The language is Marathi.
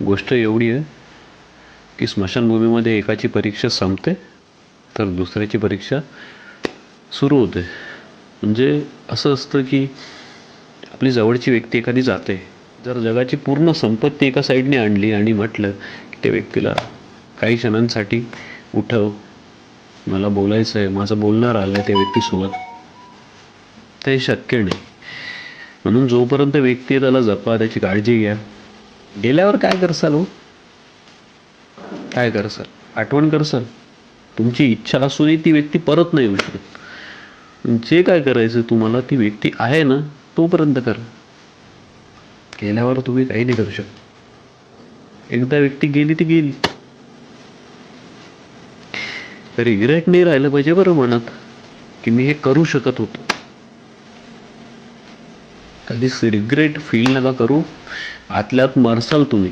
गोष्ट एवढी आहे की स्मशानभूमीमध्ये एकाची परीक्षा संपते तर दुसऱ्याची परीक्षा सुरू होते. म्हणजे असं असतं की आपली जवळची व्यक्ती एखादी जाते, जर जगाची पूर्ण संपत्ती एका साईडने आणली आणि म्हटलं की त्या व्यक्तीला काही क्षणांसाठी उठव, मला बोलायचं आहे, माझं बोलणं राहिलं आहे त्या व्यक्तीसोबत, ते शक्य नाही. म्हणून जोपर्यंत व्यक्ती आहे त्याला जपा, त्याची काळजी घ्या. गेल्यावर काय करसाल हो? काय करसाल? आठवण करसाल. तुमची इच्छा असूनही ती व्यक्ती परत नाही येऊ शकत. जे काय करायचं तुम्हाला, ती व्यक्ती आहे ना तोपर्यंत करा. गेल्यावर तुम्ही काही नाही करू शकत. एकदा व्यक्ती गेली ती गेली. रिग्रेट नाही राहिलं पाहिजे बरं मनात की मी हे करू शकत होतो. कधीच रिग्रेट फील नका करू. आतल्यात मरसाल तुम्ही.